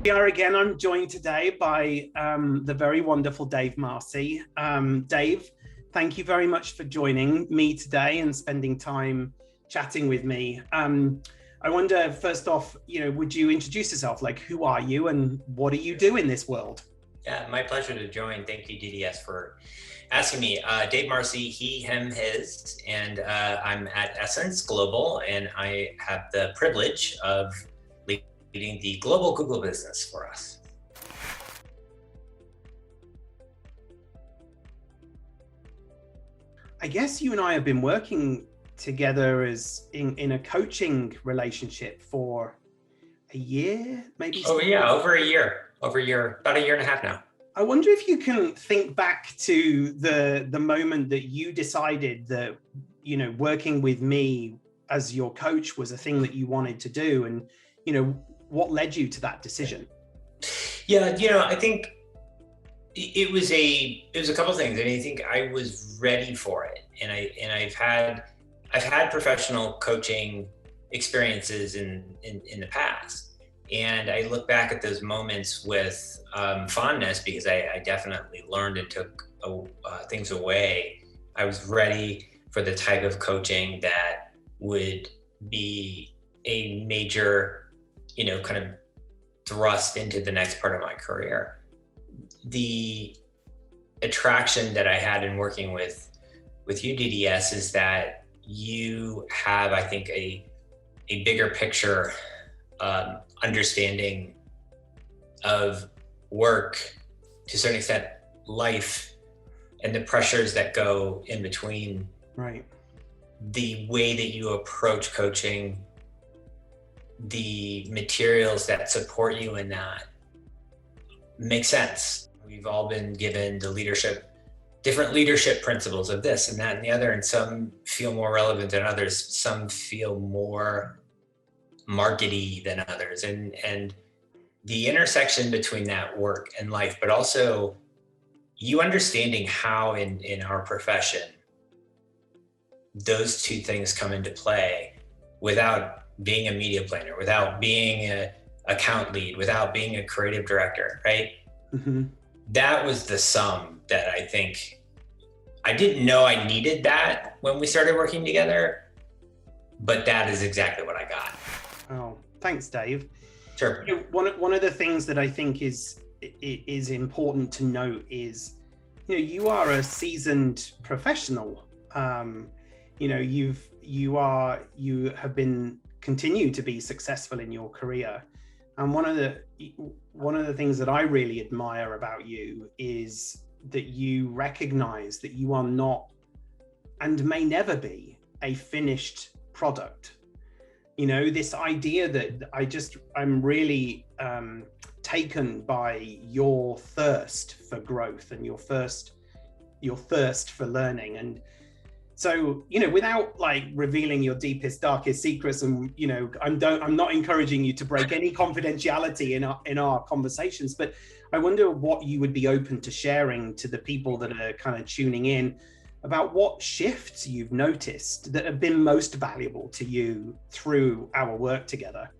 We are again. I'm joined today by the very wonderful Dave Marsey. Dave, thank you very much for joining me today and spending time chatting with me. I wonder, first off, would you introduce yourself? Like, who are you and what do you do in this world? Yeah, my pleasure to join. Thank you, DDS, for asking me. Dave Marsey, he, him, his, and I'm at Essence Global, and I have the privilege of leading the global Google business for us. I guess you and I have been working together as in a coaching relationship for a year, maybe. Oh yeah, over a year, about a year and a half now. I wonder if you can think back to the moment that you decided that, working with me as your coach was a thing that you wanted to do, and, what led you to that decision? Yeah, I think it was a couple of things. I mean, I think I was ready for it, and I've had professional coaching experiences in the past, and I look back at those moments with fondness because I definitely learned and took things away. I was ready for the type of coaching that would be a major, kind of thrust into the next part of my career. The attraction that I had in working with you, DDS, is that you have, I think, a bigger picture understanding of work, to a certain extent, life, and the pressures that go in between. Right. The way that you approach coaching, the materials that support you in that makes sense. We've all been given different leadership principles of this and that and the other, and some feel more relevant than others. Some feel more markety than others. And the intersection between that work and life, but also you understanding how in our profession, those two things come into play without being a media planner, without being an account lead, without being a creative director, right? Mm-hmm. That was the sum that I think I didn't know I needed that when we started working together, but that is exactly what I got. Oh, thanks, Dave. Sure. One of the things that I think is important to note is, you are a seasoned professional. You have continue to be successful in your career, and one of the things that I really admire about you is that you recognize that you are not and may never be a finished product. This idea that I'm really taken by your thirst for growth and your thirst for learning. And so, without like revealing your deepest, darkest secrets, and I'm not encouraging you to break any confidentiality in our conversations, but I wonder what you would be open to sharing to the people that are kind of tuning in about what shifts you've noticed that have been most valuable to you through our work together.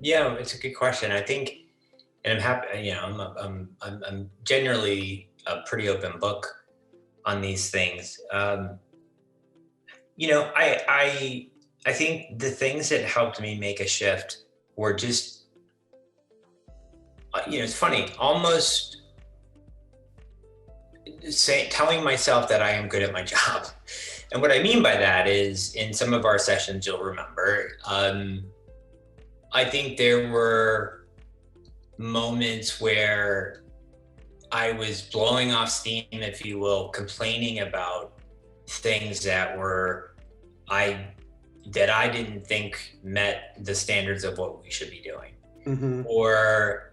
Yeah, it's a good question. I think, and I'm happy. I'm generally a pretty open book on these things. I think the things that helped me make a shift were just, it's funny, almost telling myself that I am good at my job. And what I mean by that is, in some of our sessions, you'll remember, I think there were moments where I was blowing off steam, if you will, complaining about things that I didn't think met the standards of what we should be doing. Mm-hmm. Or,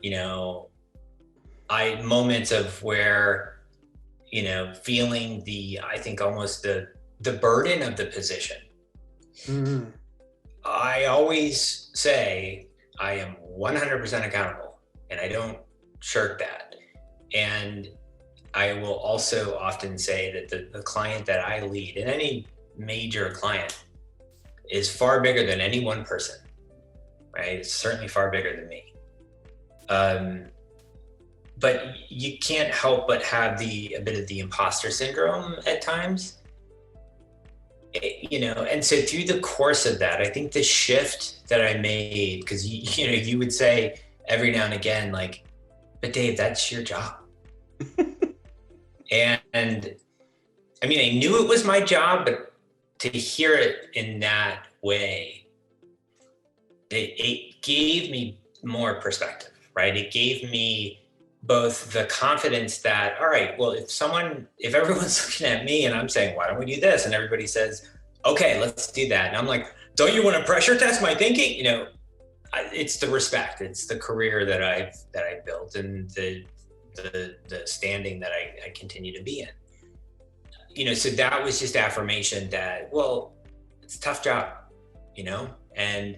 moments of where, feeling I think almost the burden of the position. Mm-hmm. I always say I am 100% accountable, and I don't shirk that. And I will also often say that the client that I lead, and any major client, is far bigger than any one person, right? It's certainly far bigger than me. But you can't help but have a bit of the imposter syndrome at times. And so through the course of that, I think the shift that I made, because you would say every now and again, like, but Dave, that's your job. and I mean, I knew it was my job, but to hear it in that way, it gave me more perspective, right? It gave me both the confidence that, all right, well, if everyone's looking at me and I'm saying, why don't we do this? And everybody says, okay, let's do that. And I'm like, don't you want to pressure test my thinking? It's the respect, it's the career that I've built, and the standing that I continue to be in. So that was just affirmation that, well, it's a tough job, and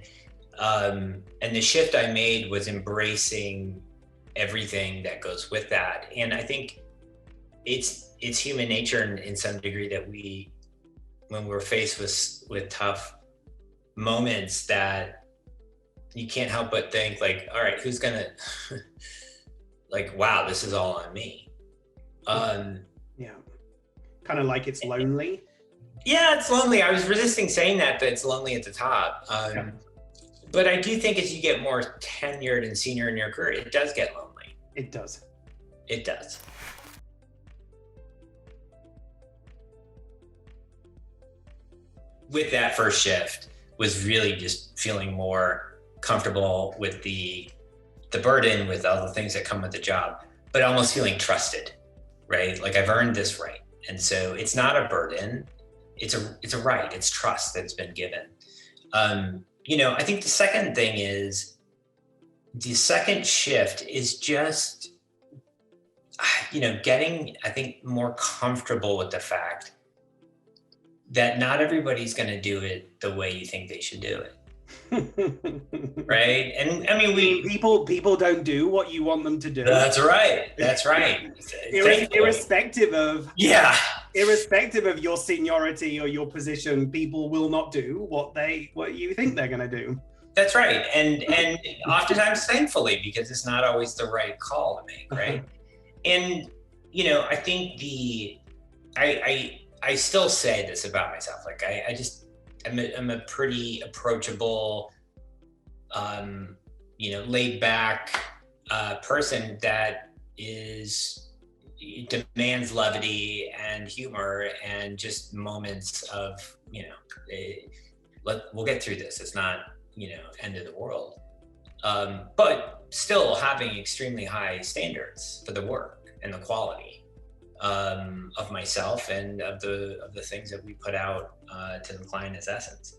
the shift I made was embracing everything that goes with that. And I think it's human nature in some degree that when we're faced with tough moments, that you can't help but think like, all right, who's gonna like, wow, this is all on me. Yeah. Kind of like it's lonely. Yeah, it's lonely. I was resisting saying that it's lonely at the top. But I do think as you get more tenured and senior in your career, it does get lonely. It does. It does. With that first shift was really just feeling more comfortable with the burden, with all the things that come with the job, but almost feeling trusted, right? Like, I've earned this right. And so it's not a burden. It's a right. It's trust that's been given. I think the second thing is, the second shift is just, getting, I think, more comfortable with the fact that not everybody's going to do it the way you think they should do it. Right? And I mean, people don't do what you want them to do. That's right. Irrespective of your seniority or your position, people will not do what you think they're going to do. That's right. And oftentimes, thankfully, because it's not always the right call to make, right? And I think I still say this about myself. Like, I'm a pretty approachable, laid back person that demands levity and humor and just moments of, we'll get through this. It's not, end of the world. But still having extremely high standards for the work and the quality of myself and of the things that we put out to the client as essence.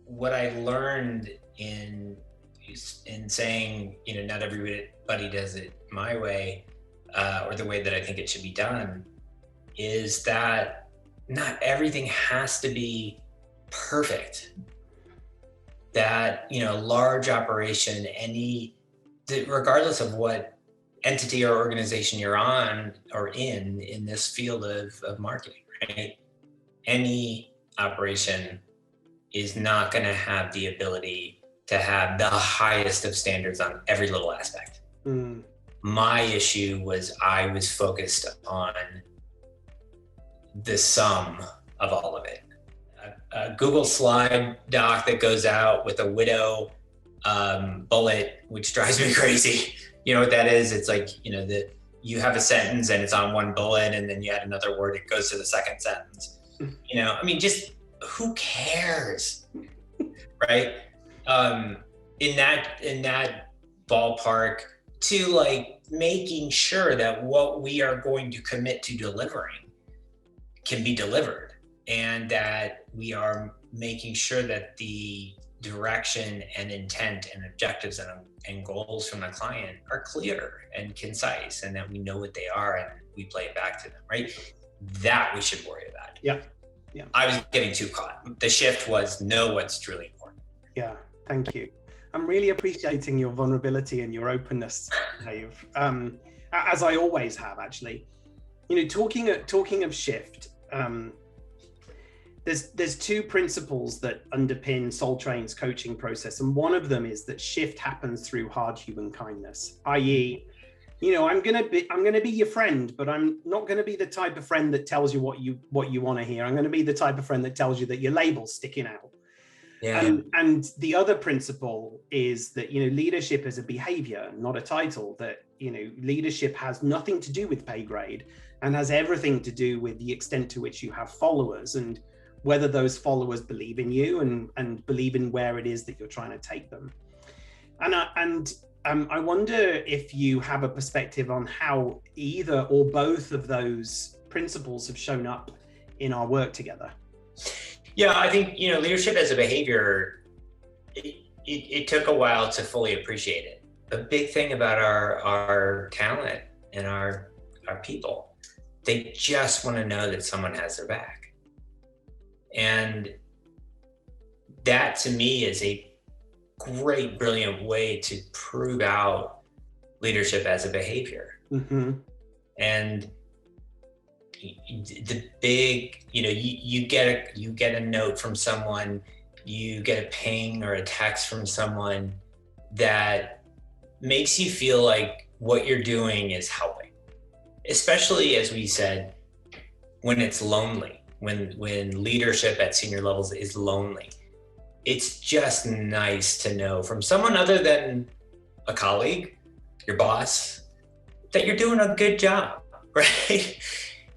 What I learned in saying, not everybody does it my way, or the way that I think it should be done, is that not everything has to be perfect. That, large operation, regardless of what entity or organization you're on or in this field of marketing, right? Any operation is not going to have the ability to have the highest of standards on every little aspect. My issue was I was focused on the sum of all of it. A Google slide doc that goes out with a widow bullet, which drives me crazy. You know what that is? It's like, you have a sentence and it's on one bullet, and then you add another word, it goes to the second sentence. Just who cares? Right? In that ballpark, to like making sure that what we are going to commit to delivering can be delivered, and that we are making sure that the direction and intent and objectives and goals from the client are clear and concise, and that we know what they are and we play it back to them, right? That we should worry about. Yeah. I was getting too caught. The shift was know what's truly important. Yeah, thank you. I'm really appreciating your vulnerability and your openness, Dave, as I always have, actually. Talking of shift, there's two principles that underpin Soul Train's coaching process, and one of them is that shift happens through hard human kindness, i.e., I'm gonna be your friend, but I'm not gonna be the type of friend that tells you what you want to hear. I'm gonna be the type of friend that tells you that your label's sticking out. Yeah. And the other principle is that leadership is a behavior, not a title. That leadership has nothing to do with pay grade and has everything to do with the extent to which you have followers and whether those followers believe in you and believe in where it is that you're trying to take them. And I wonder if you have a perspective on how either or both of those principles have shown up in our work together. Yeah, I think, leadership as a behavior, it took a while to fully appreciate it. The big thing about our talent and our people, they just want to know that someone has their back. And that to me is a great, brilliant way to prove out leadership as a behavior. Mm-hmm. And the big, you get a note from someone, you get a ping or a text from someone that makes you feel like what you're doing is helping, especially, as we said, when it's lonely, when leadership at senior levels is lonely. It's just nice to know from someone other than a colleague, your boss, that you're doing a good job, right?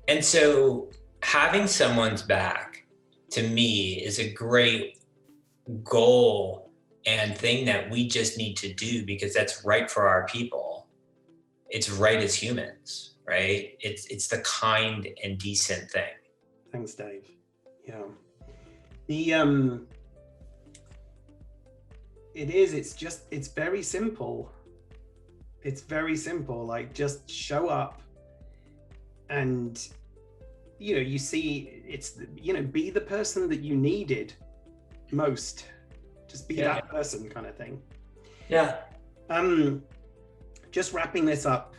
And so having someone's back, to me, is a great goal and thing that we just need to do because that's right for our people. It's right as humans, right? It's the kind and decent thing. Thanks, Dave. Yeah. It's very simple. It's very simple. Like, just show up and, you see, be the person that you needed most. Just be that person kind of thing. Yeah. Just wrapping this up,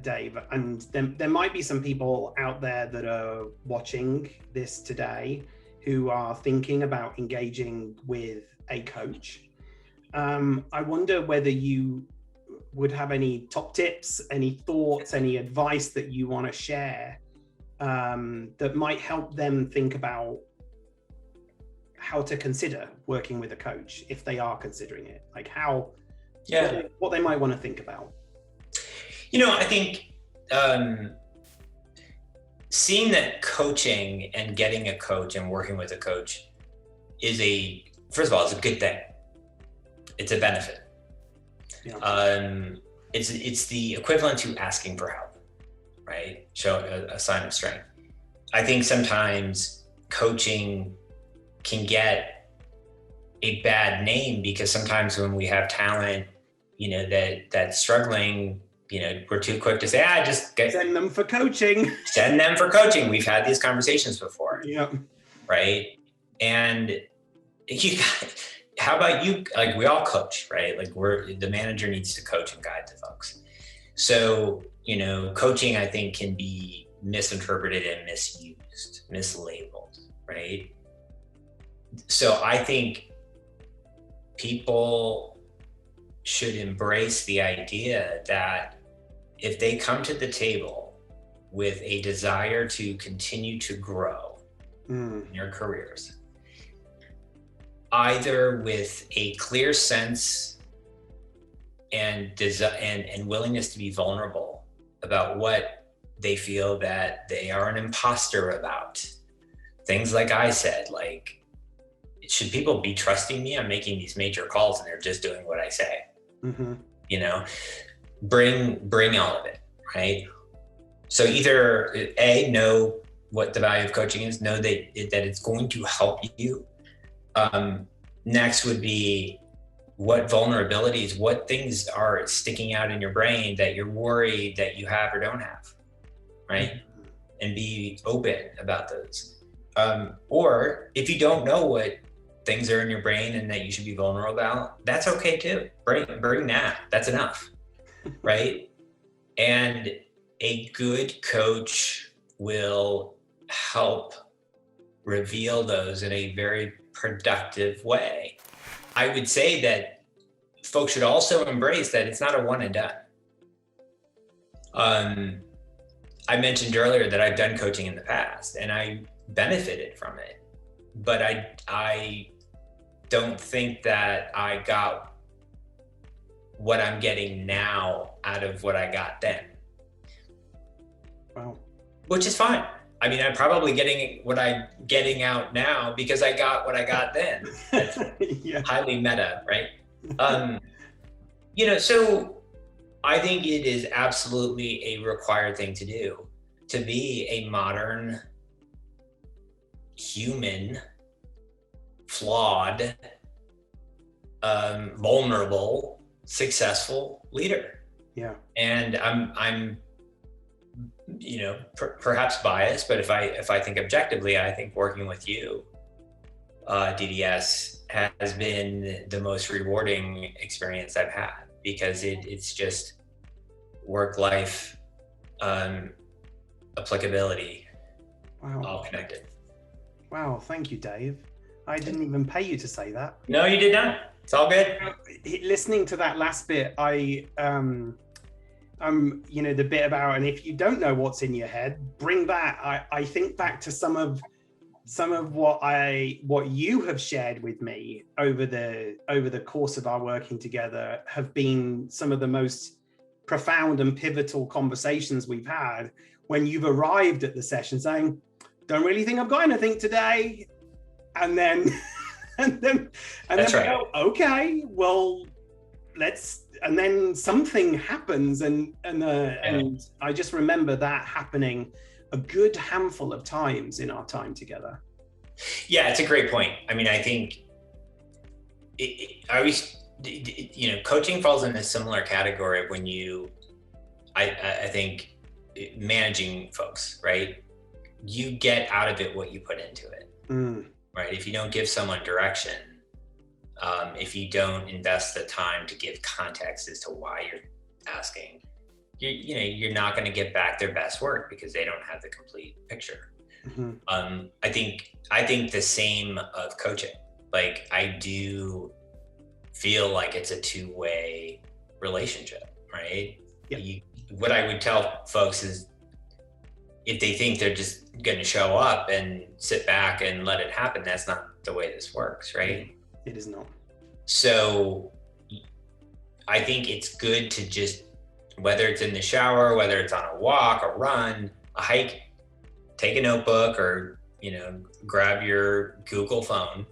Dave, and there might be some people out there that are watching this today who are thinking about engaging with a coach. I wonder whether you would have any top tips, any thoughts, any advice that you want to share that might help them think about how to consider working with a coach if they are considering it, like what they might want to think about. I think seeing that coaching and getting a coach and working with a coach is first of all, it's a good thing. It's a benefit. Yeah. It's the equivalent to asking for help, right? Show a sign of strength. I think sometimes coaching can get a bad name because sometimes when we have talent, that's struggling, we're too quick to say, send them for coaching. Send them for coaching. We've had these conversations before. Yeah. Right. And how about you? Like, we all coach, right? Like, the manager needs to coach and guide the folks. So, coaching, I think, can be misinterpreted and misused, mislabeled, right? So I think people should embrace the idea that if they come to the table with a desire to continue to grow in their careers, either with a clear sense and willingness to be vulnerable about what they feel that they are an imposter about, things like I said, like, should people be trusting me? I'm making these major calls and they're just doing what I say. Mm-hmm. Bring all of it, right? So either know what the value of coaching is, know that it's going to help you. Next would be what vulnerabilities, what things are sticking out in your brain that you're worried that you have or don't have, right? Mm-hmm. And be open about those. Or if you don't know what things are in your brain and that you should be vulnerable about, that's okay too. Bring that. That's enough, right? And a good coach will help reveal those in a very productive way. I would say that folks should also embrace that it's not a one and done. I mentioned earlier that I've done coaching in the past and I benefited from it, but I don't think that I got what I'm getting now out of what I got then. Wow. Which is fine. I mean, I'm probably getting what I'm getting out now because I got what I got then. That's Yeah. highly meta, right? So I think it is absolutely a required thing to do, to be a modern, human, flawed, vulnerable, successful leader. Yeah. And I'm perhaps biased, but if I think objectively, I think working with you, DDS, has been the most rewarding experience I've had, because it's just work-life applicability, Wow. all connected. Wow. Thank you, Dave. I didn't even pay you to say that. No, you did not. It's all good. Listening to that last bit, the bit about, and if you don't know what's in your head, bring that. I think back to some of what you have shared with me over the course of our working together have been some of the most profound and pivotal conversations we've had, when you've arrived at the session saying, don't really think I've got anything today. And then That's right. go, okay, well, and then something happens, and I just remember that happening a good handful of times in our time together. Yeah, it's a great point. I mean, I think coaching falls in a similar category of when I think managing folks, right? You get out of it what you put into it, right? If you don't give someone direction, if you don't invest the time to give context as to why you're asking, you're not going to get back their best work because they don't have the complete picture. Mm-hmm. I think the same of coaching. Like, I do feel like it's a two-way relationship, right? Yep. What I would tell folks is, if they think they're just going to show up and sit back and let it happen, that's not the way this works, right? It is not. So I think it's good to just, whether it's in the shower, whether it's on a walk, a run, a hike, take a notebook, or, grab your Google phone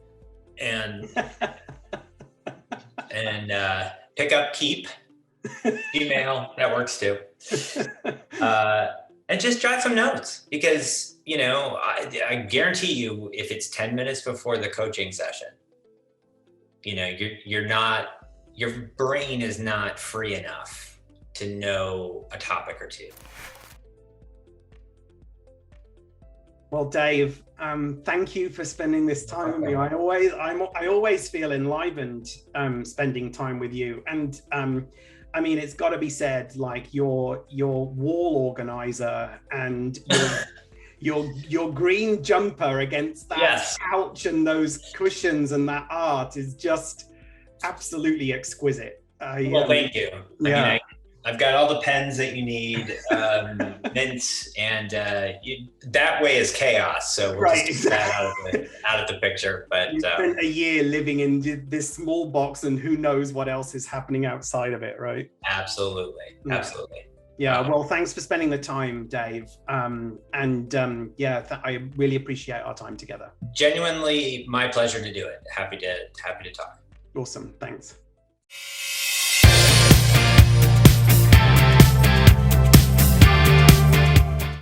and pick up Keep, email, that works too. And just jot some notes, because, I guarantee you, if it's 10 minutes before the coaching session, your brain is not free enough to know a topic or two. Well, Dave, thank you for spending this time with me. I always feel enlivened spending time with you. And I mean, it's got to be said, like, your wall organizer and your green jumper against that couch and those cushions and that art is just absolutely exquisite. Well, thank you. I mean, I've got all the pens that you need, mints, and that way is chaos. So we'll just keep that out of the picture. But you spent a year living in this small box, and who knows what else is happening outside of it, right? Absolutely. Yeah. Well, thanks for spending the time, Dave. I really appreciate our time together. Genuinely, my pleasure to do it. Happy to talk. Awesome. Thanks.